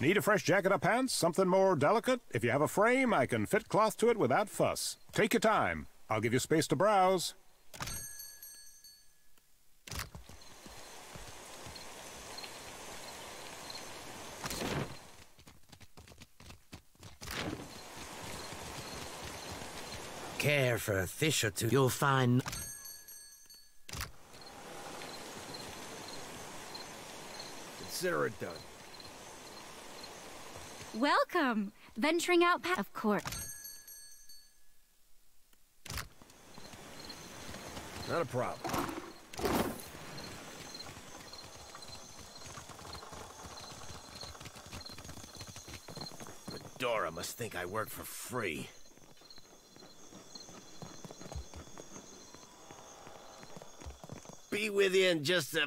Need a fresh jacket or pants? Something more delicate? If you have a frame, I can fit cloth to it without fuss. Take your time. I'll give you space to browse. Care for a fish or two, you'll find... Consider it done. Welcome! Venturing out past... Of course. Not a problem. Dora must think I work for free. Be with you in just a...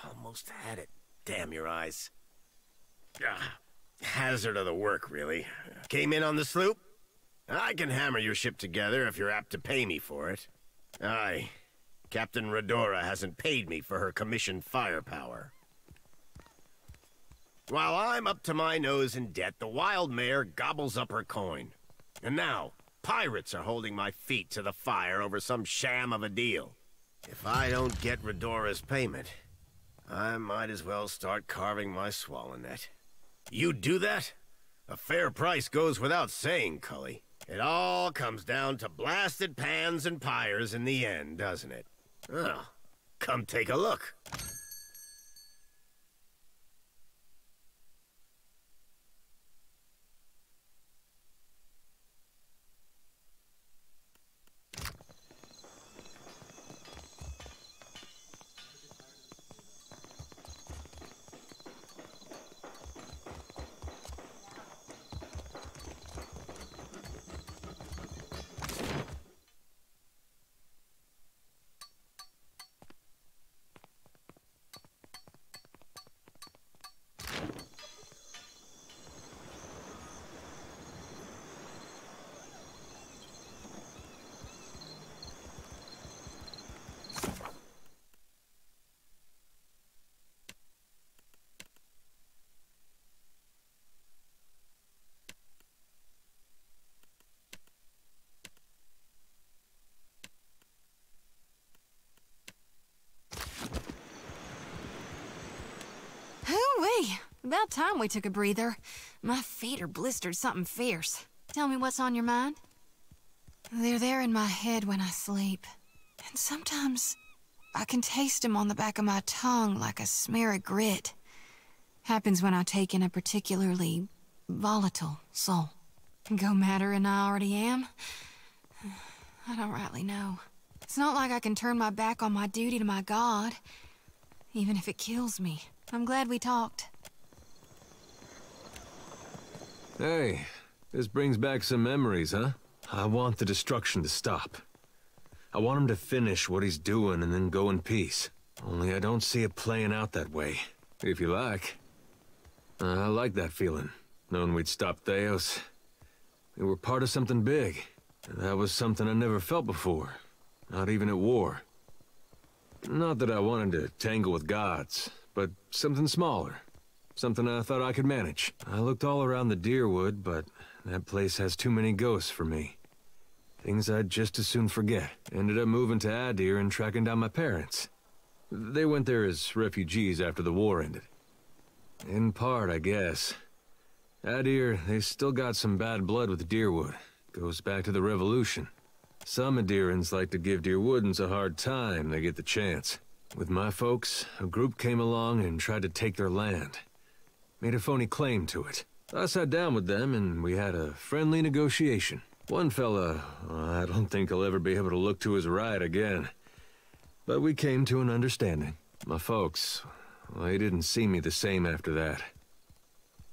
Almost had it. Damn your eyes. Hazard of the work, really. Came in on the sloop? I can hammer your ship together if you're apt to pay me for it. Aye. Captain Redora hasn't paid me for her commissioned firepower. While I'm up to my nose in debt, the wild mare gobbles up her coin. And now, pirates are holding my feet to the fire over some sham of a deal. If I don't get Redora's payment, I might as well start carving my swallow net. You do that? A fair price goes without saying, Cully. It all comes down to blasted pans and pyres in the end, doesn't it? Oh, come take a look. Hoo-wee! About time we took a breather. My feet are blistered something fierce. Tell me what's on your mind? They're there in my head when I sleep. And sometimes I can taste them on the back of my tongue like a smear of grit. Happens when I take in a particularly volatile soul. Go madder than I already am? I don't rightly know. It's not like I can turn my back on my duty to my God, even if it kills me. I'm glad we talked. Hey, this brings back some memories, huh? I want the destruction to stop. I want him to finish what he's doing and then go in peace. Only I don't see it playing out that way. If you like. I like that feeling, knowing we'd stop Theos. We were part of something big. And that was something I never felt before. Not even at war. Not that I wanted to tangle with gods, but something smaller. Something I thought I could manage. I looked all around the Deerwood, but that place has too many ghosts for me. Things I'd just as soon forget. Ended up moving to Adir and tracking down my parents. They went there as refugees after the war ended. In part, I guess. Adir, they still got some bad blood with Deerwood. Goes back to the Revolution. Some Adirans like to give Deerwoodans a hard time they get the chance. With my folks, a group came along and tried to take their land. Made a phony claim to it. I sat down with them and we had a friendly negotiation. One fella, I don't think he'll ever be able to look to his right again. But we came to an understanding. My folks, well, they didn't see me the same after that.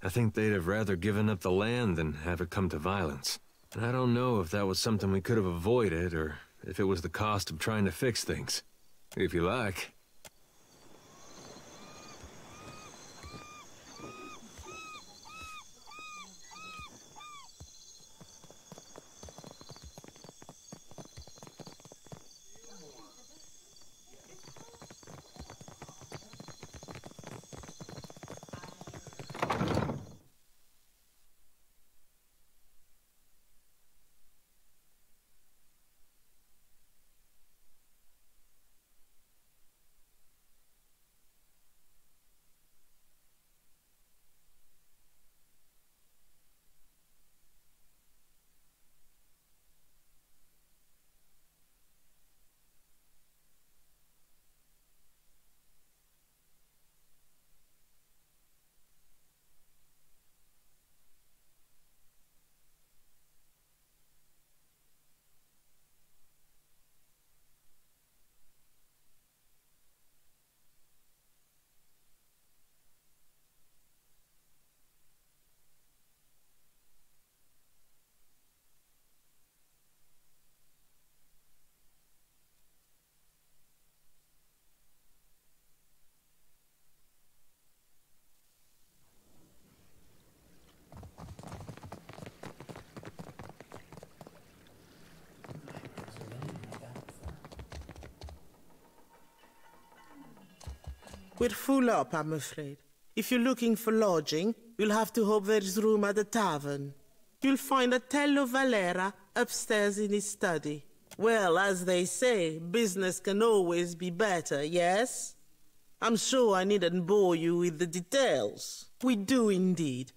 I think they'd have rather given up the land than have it come to violence. And I don't know if that was something we could have avoided, or if it was the cost of trying to fix things. If you like. We're full up, I'm afraid. If you're looking for lodging, you'll have to hope there's room at the tavern. You'll find Otello Valera upstairs in his study. Well, as they say, business can always be better, yes? I'm sure I needn't bore you with the details. We do indeed.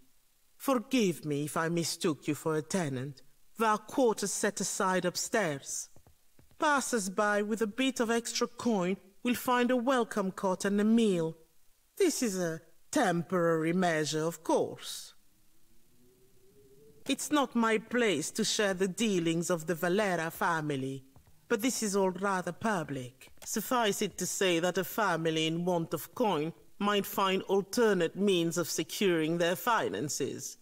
Forgive me if I mistook you for a tenant. There are quarters set aside upstairs. Passers-by with a bit of extra coin will find a welcome cot and a meal. This is a temporary measure, of course. It's not my place to share the dealings of the Valera family, but this is all rather public. Suffice it to say that a family in want of coin might find alternate means of securing their finances.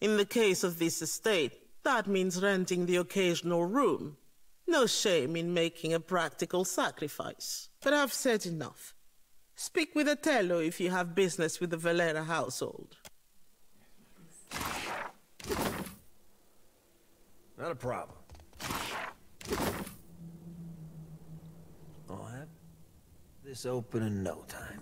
In the case of this estate, that means renting the occasional room. No shame in making a practical sacrifice. But I've said enough. Speak with Otello if you have business with the Valera household. Not a problem. I'll have this open in no time.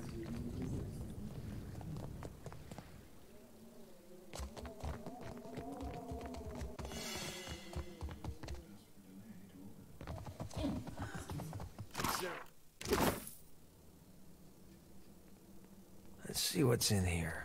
Let's see what's in here.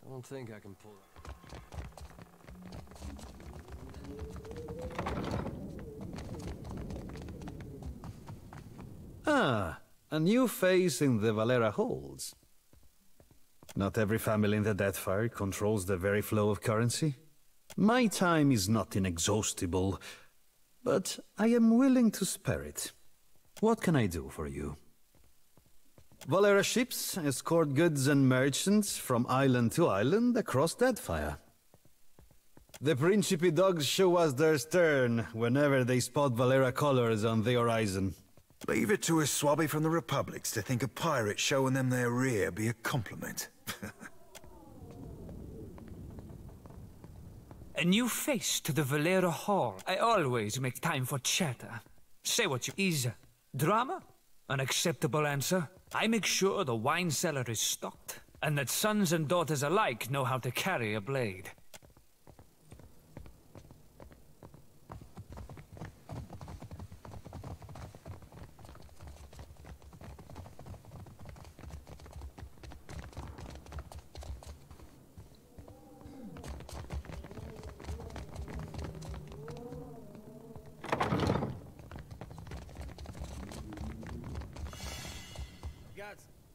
I don't think I can pull that. Ah, a new face in the Valera holds. Not every family in the DEADFIRE controls the very flow of currency. My time is not inexhaustible, but I am willing to spare it. What can I do for you? Valera ships escort goods and merchants from island to island across DEADFIRE. The Principe dogs show us their stern whenever they spot Valera colors on the horizon. Leave it to a swabby from the Republics to think a pirate showing them their rear be a compliment. A new face to the Valera Hall. I always make time for chatter. Say what you is. Drama? An acceptable answer. I make sure the wine cellar is stocked, and that sons and daughters alike know how to carry a blade.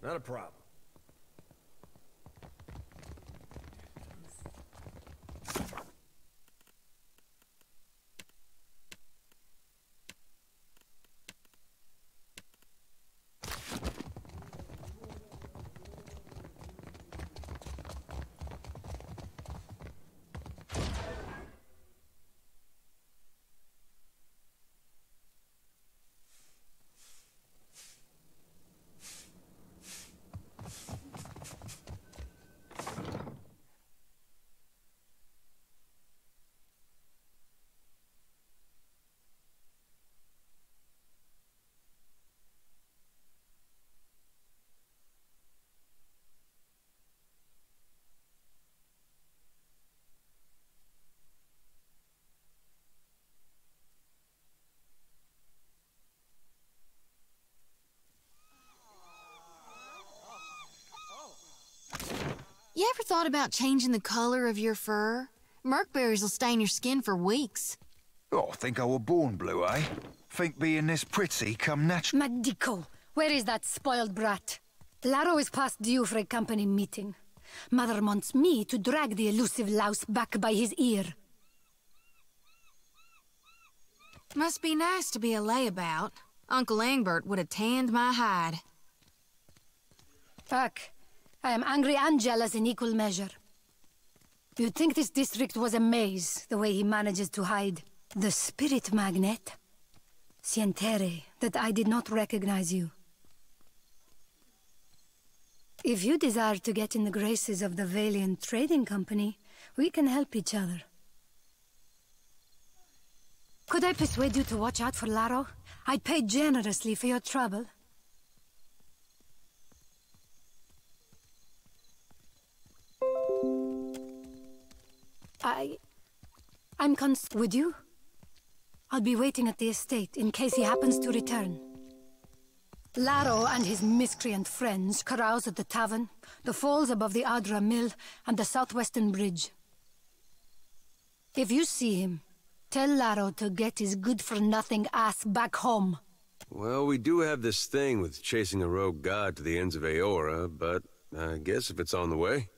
Not a problem. ever thought about changing the color of your fur? Merkberries will stain your skin for weeks. Oh, think I were born blue, eh? Think being this pretty come natural. Medico, where is that spoiled brat? Laro is past due for a company meeting. Mother wants me to drag the elusive louse back by his ear. Must be nice to be a layabout. Uncle Engbert would have tanned my hide. Fuck. I am angry and jealous in equal measure. You'd think this district was a maze, the way he manages to hide. The spirit magnet. Sientere, that I did not recognize you. If you desire to get in the graces of the Valiant Trading Company, we can help each other. Could I persuade you to watch out for Laro? I'd pay generously for your trouble. Would you? I'll be waiting at the estate in case he happens to return. Laro and his miscreant friends carouse at the tavern, the falls above the Adra Mill, and the southwestern bridge. If you see him, tell Laro to get his good-for-nothing ass back home. Well, we do have this thing with chasing a rogue god to the ends of Aora, but I guess if it's on the way...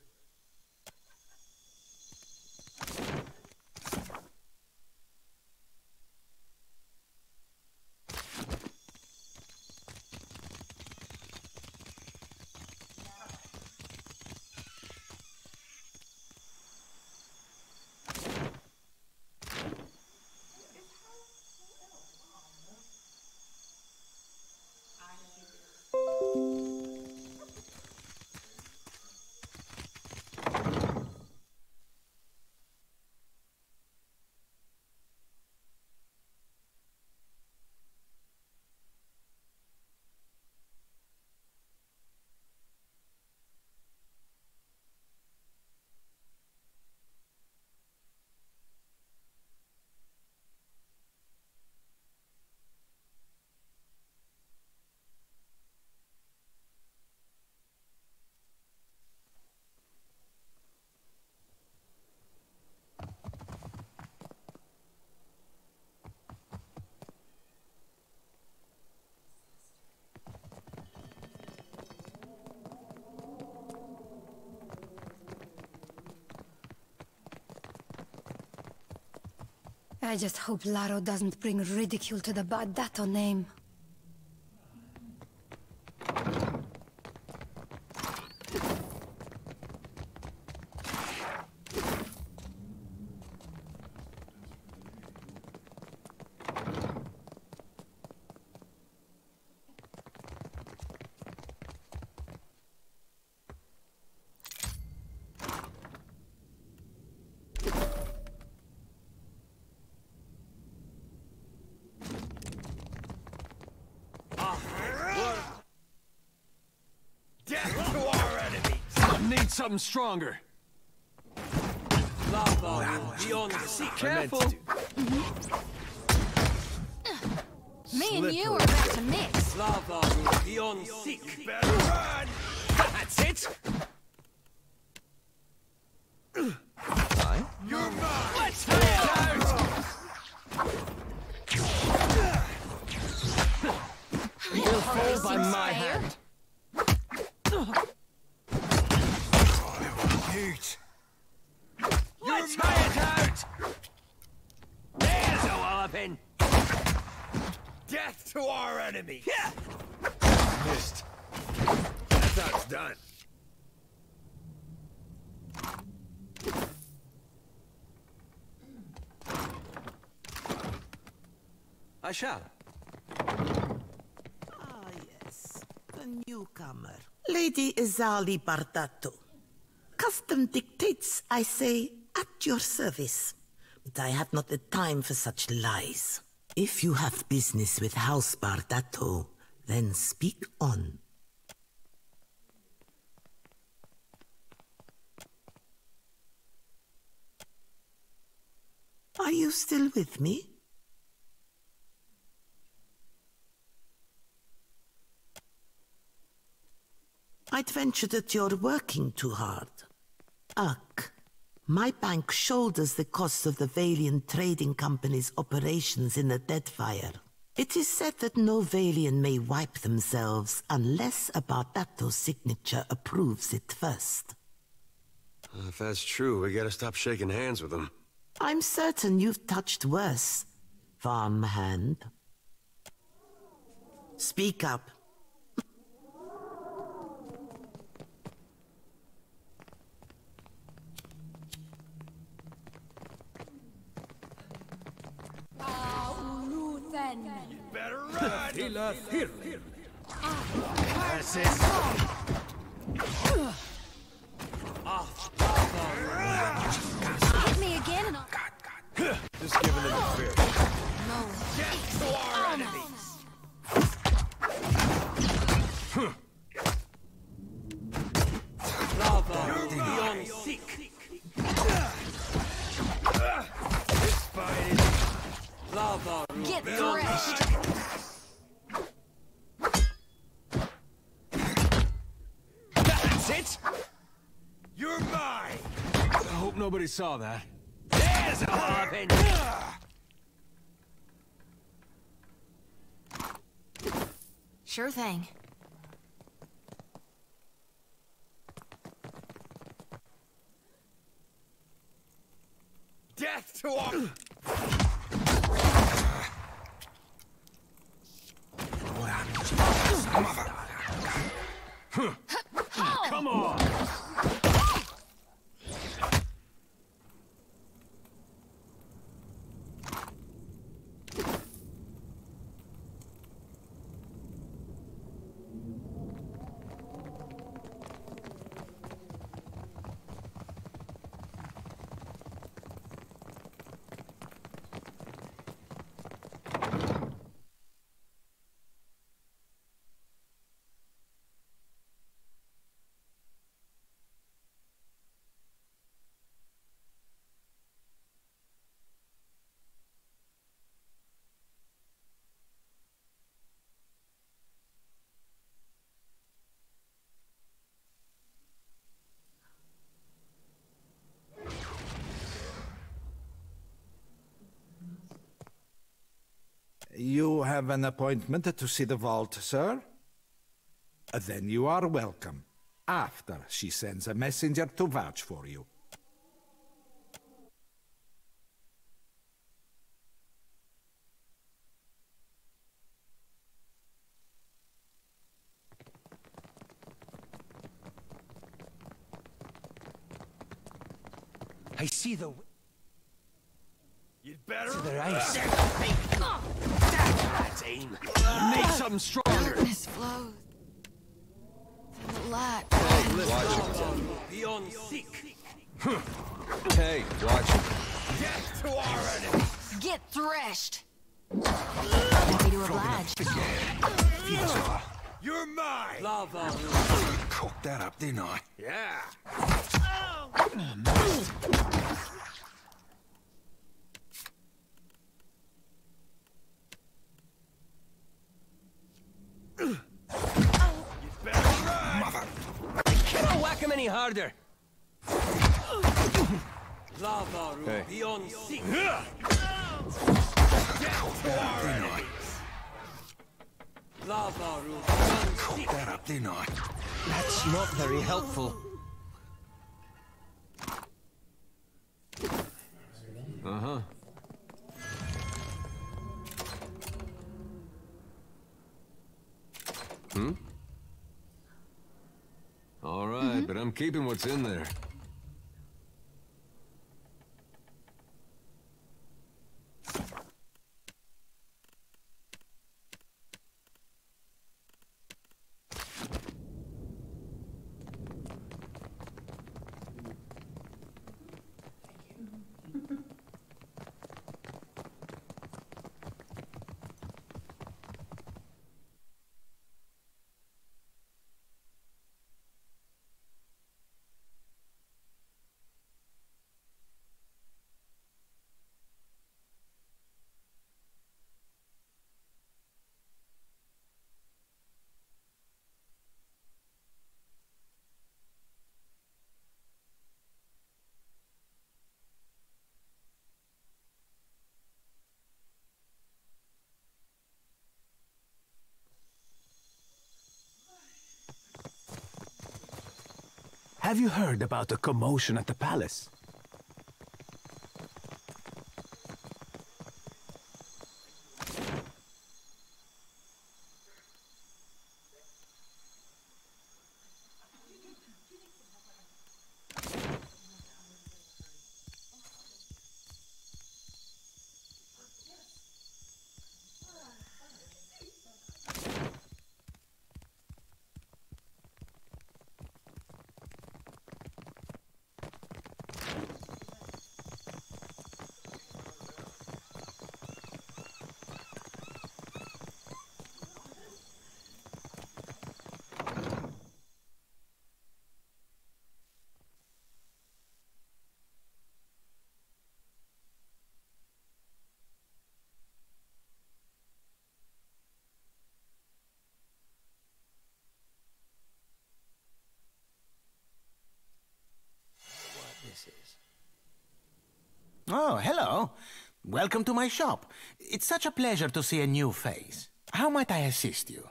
I just hope Laro doesn't bring ridicule to the Badato name. Need something stronger. Lava beyond the sea. Careful. Me and you are about to mix. Lava beyond seek. Better run. That's it. You're mine. Let's head out. You'll fall by my hand. Let's try it out! There's a walloping! Death to our enemy! Yeah. Missed. That's how it's done. I shall. Ah, yes. The newcomer. Lady Izali Bardato. Custom dictates, I say, at your service. But I have not the time for such lies. If you have business with House Bardato, then speak on. Are you still with me? I'd venture that you're working too hard. Uck. My bank shoulders the costs of the Valian Trading Company's operations in the Deadfire. It is said that no Valian may wipe themselves unless a Bardato's signature approves it first. If that's true, we gotta stop shaking hands with him. I'm certain you've touched worse, farmhand. Speak up. Better run! That's it. Hit me again and I'll... Just giving them a bit. No. Death to our enemies! Lava beyond seek. This fight is lava. Get threshed. That's it! You're mine! I hope nobody saw that. There's a harping! Sure thing. Death to our... Come on! You have an appointment to see the vault, sir? Then you are welcome. After she sends a messenger to vouch for you. I see the... You'd better... To the ice. That's aim. Need something stronger. Darkness flows. To the light. Beyond seek. Hey, watch it. Death to our enemies! Get threshed. Happy to oblige. You're mine! Lava. Cooked that up, didn't I? Yeah! You better run! Cannot whack him any harder. Lava Hey. beyond seek. Death to our enemies! Lava beyond seek. Cooked that up, didn't I? That's not very helpful. Uh-huh. All right, but I'm keeping what's in there. Have you heard about the commotion at the palace? Oh, hello. Welcome to my shop. It's such a pleasure to see a new face. How might I assist you?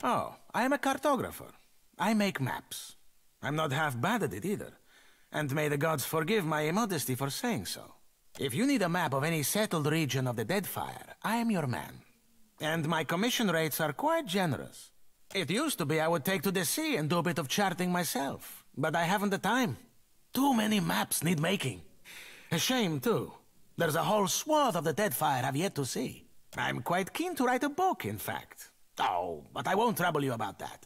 Oh, I am a cartographer. I make maps. I'm not half bad at it either. And may the gods forgive my immodesty for saying so. If you need a map of any settled region of the Deadfire, I am your man. And my commission rates are quite generous. It used to be I would take to the sea and do a bit of charting myself. But I haven't the time. Too many maps need making. A shame, too. There's a whole swath of the Deadfire I've yet to see. I'm quite keen to write a book, in fact. Oh, but I won't trouble you about that.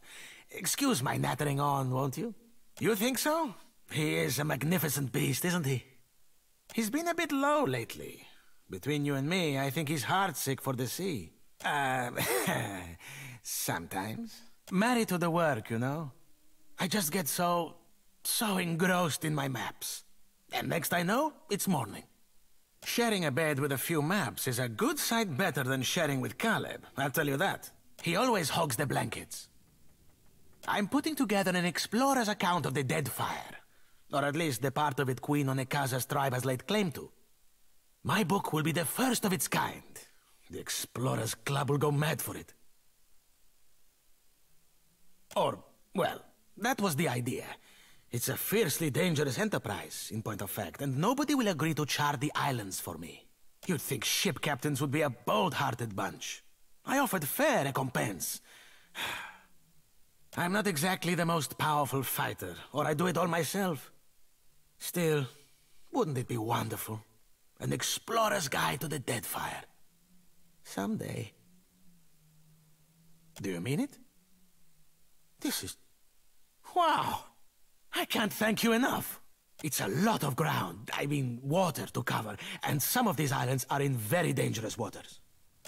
Excuse my nattering on, won't you? You think so? He is a magnificent beast, isn't he? He's been a bit low lately. Between you and me, I think he's heartsick for the sea. Sometimes. Married to the work, you know? I just get so engrossed in my maps. And next I know, it's morning. Sharing a bed with a few maps is a good sight better than sharing with Caleb, I'll tell you that. He always hogs the blankets. I'm putting together an explorer's account of the Deadfire. Or at least the part of it Queen Onekaza's tribe has laid claim to. My book will be the first of its kind. The Explorers Club will go mad for it. Or, well, that was the idea. It's a fiercely dangerous enterprise, in point of fact, and nobody will agree to chart the islands for me. You'd think ship captains would be a bold-hearted bunch. I offered fair recompense. I'm not exactly the most powerful fighter, or I do it all myself. Still, wouldn't it be wonderful? An explorer's guide to the Deadfire. Someday. Do you mean it? This is... wow! I can't thank you enough. It's a lot of ground, I mean water to cover, and some of these islands are in very dangerous waters.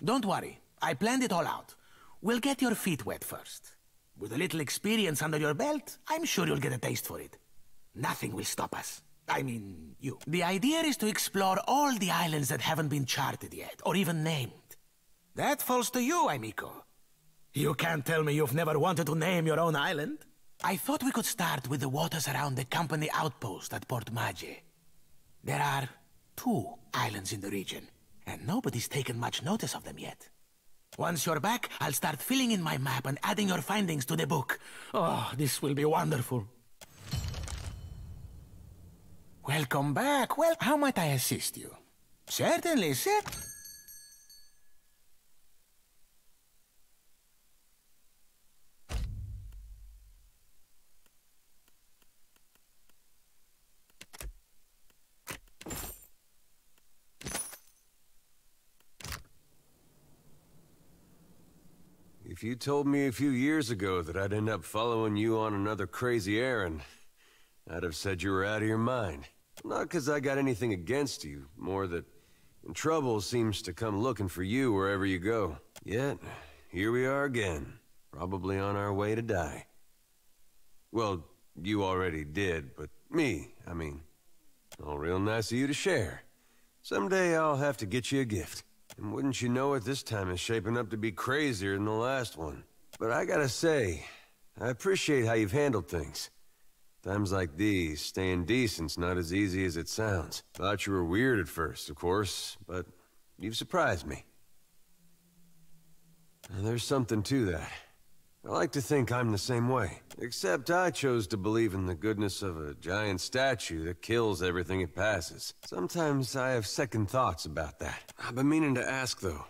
Don't worry, I planned it all out. We'll get your feet wet first. With a little experience under your belt, I'm sure you'll get a taste for it. Nothing will stop us. I mean, you. The idea is to explore all the islands that haven't been charted yet, or even named. That falls to you, amico. You can't tell me you've never wanted to name your own island. I thought we could start with the waters around the company outpost at Port Mage. There are 2 islands in the region, and nobody's taken much notice of them yet. Once you're back, I'll start filling in my map and adding your findings to the book. Oh, this will be wonderful. Welcome back. Well, how might I assist you? Certainly, sir. If you told me a few years ago that I'd end up following you on another crazy errand, I'd have said you were out of your mind. Not because I got anything against you, more that trouble seems to come looking for you wherever you go. Yet, here we are again, probably on our way to die. Well, you already did, but me, I mean, all real nice of you to share. Someday I'll have to get you a gift. And wouldn't you know it, this time is shaping up to be crazier than the last one. But I gotta say, I appreciate how you've handled things. Times like these, staying decent's not as easy as it sounds. Thought you were weird at first, of course, but you've surprised me. And there's something to that. I like to think I'm the same way. Except I chose to believe in the goodness of a giant statue that kills everything it passes. Sometimes I have second thoughts about that. I've been meaning to ask, though.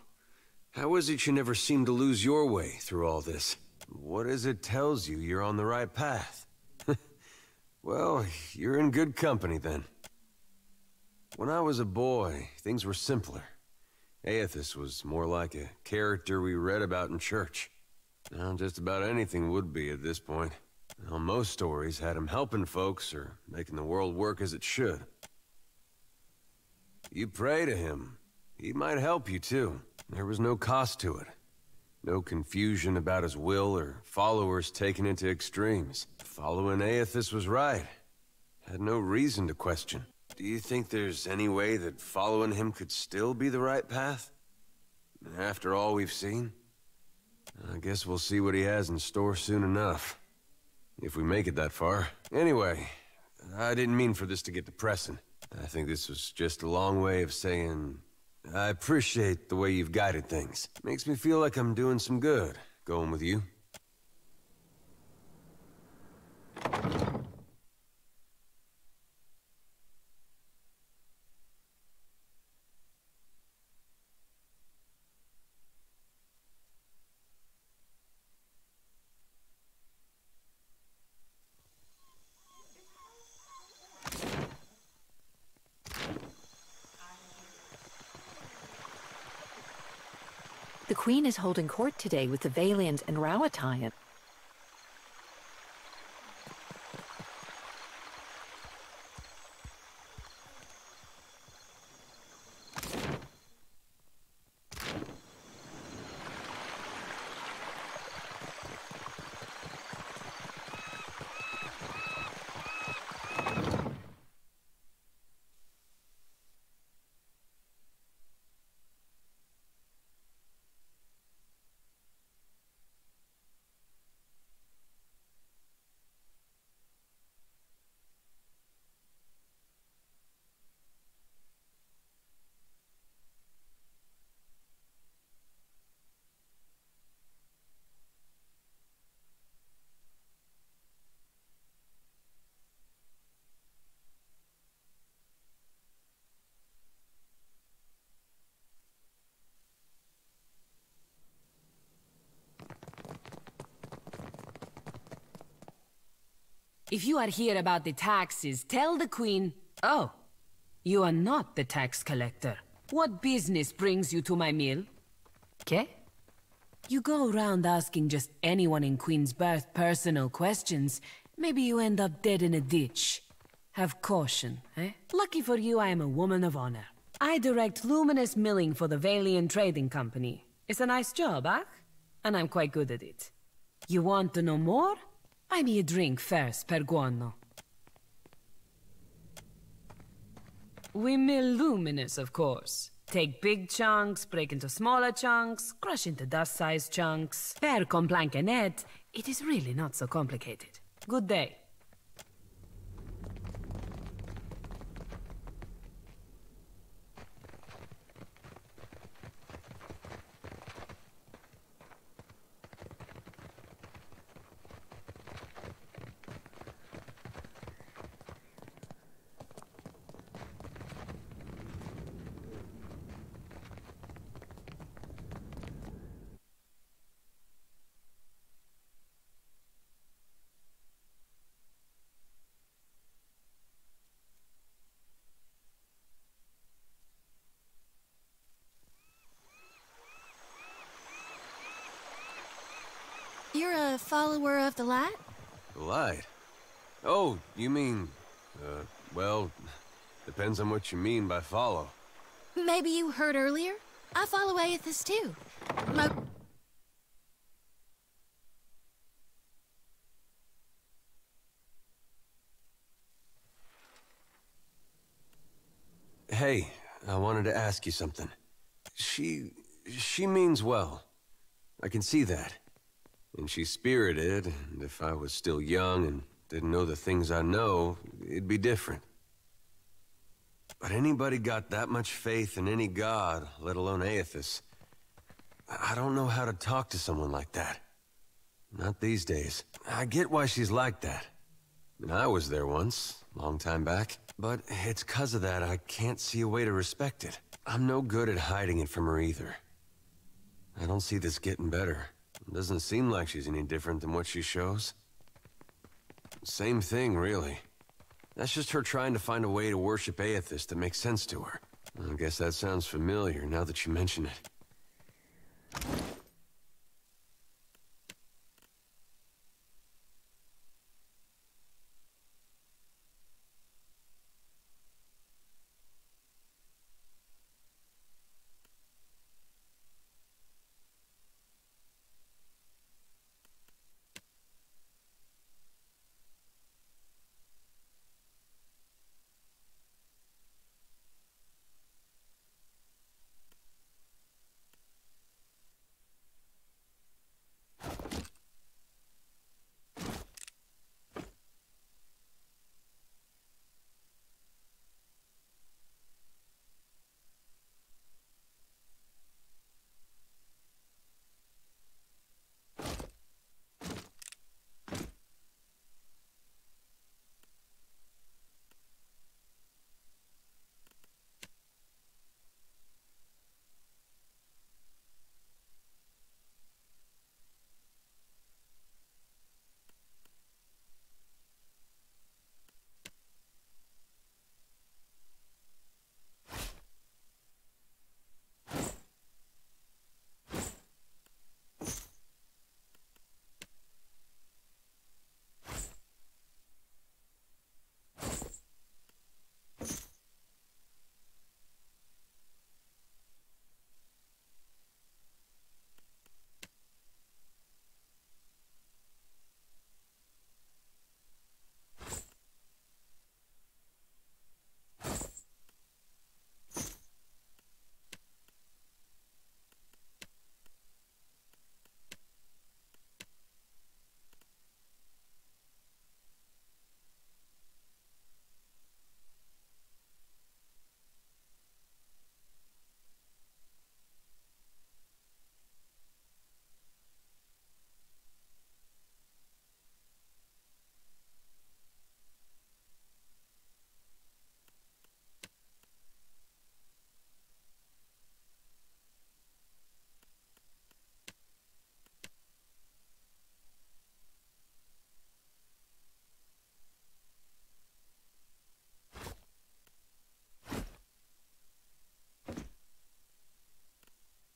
How is it you never seem to lose your way through all this? What is it tells you you're on the right path? Well, you're in good company, then. When I was a boy, things were simpler. Aethys was more like a character we read about in church. Now, just about anything would be at this point. Now, most stories had him helping folks or making the world work as it should. You pray to him, he might help you too. There was no cost to it. No confusion about his will or followers taken into extremes. Following Aethys was right. Had no reason to question. Do you think there's any way that following him could still be the right path? After all we've seen? I guess we'll see what he has in store soon enough. If we make it that far. Anyway, I didn't mean for this to get depressing. I think this was just a long way of saying, I appreciate the way you've guided things. Makes me feel like I'm doing some good, going with you. The Queen is holding court today with the Valians and Rowatayan. If you are here about the taxes, tell the Queen... Oh, you are not the tax collector. What business brings you to my mill? Okay? You go around asking just anyone in Queensbirth personal questions, maybe you end up dead in a ditch. Have caution, eh? Lucky for you, I am a woman of honor. I direct luminous milling for the Valian Trading Company. It's a nice job, eh? And I'm quite good at it. You want to know more? Buy me a drink first, per guano. We mill luminous, of course. Take big chunks, break into smaller chunks, crush into dust-sized chunks. Per complank and net, it is really not so complicated. Good day. You're a follower of the light? The light? Oh, you mean... well, depends on what you mean by follow. Maybe you heard earlier? I follow Aethys too. Hey, I wanted to ask you something. She means well. I can see that. And she's spirited, and if I was still young and didn't know the things I know, it'd be different. But anybody got that much faith in any god, let alone Aethys? I don't know how to talk to someone like that. Not these days. I get why she's like that. I mean, I was there once, long time back. But it's 'cause of that I can't see a way to respect it. I'm no good at hiding it from her either. I don't see this getting better. It doesn't seem like she's any different than what she shows. Same thing, really. That's just her trying to find a way to worship Aethys that makes sense to her. I guess that sounds familiar now that you mention it.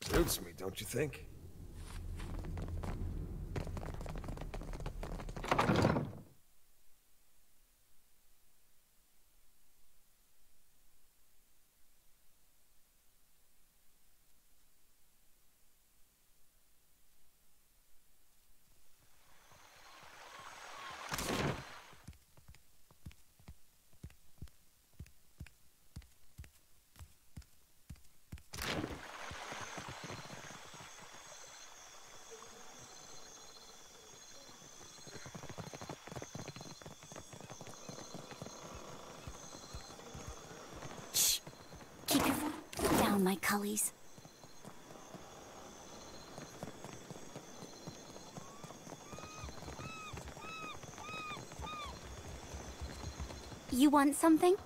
Suits me, don't you think? Keep your foot down, my cullies. You want something?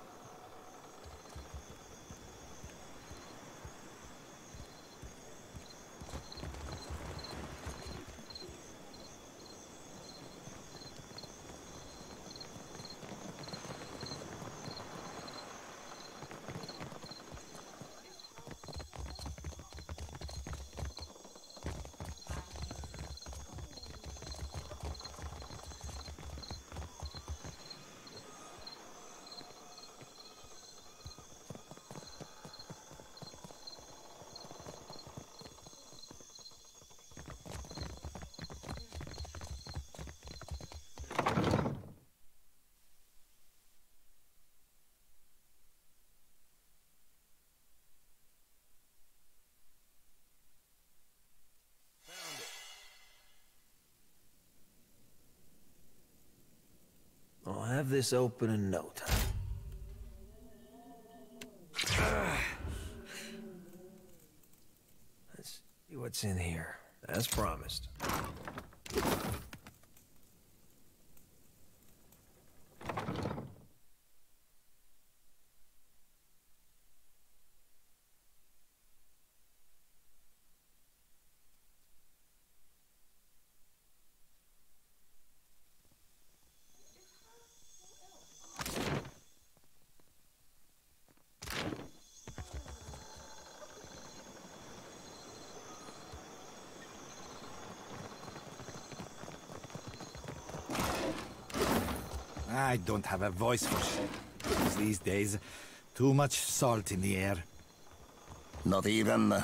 I'll have this open in no time. Let's see what's in here, as promised. I don't have a voice for shit. These days, too much salt in the air. Not even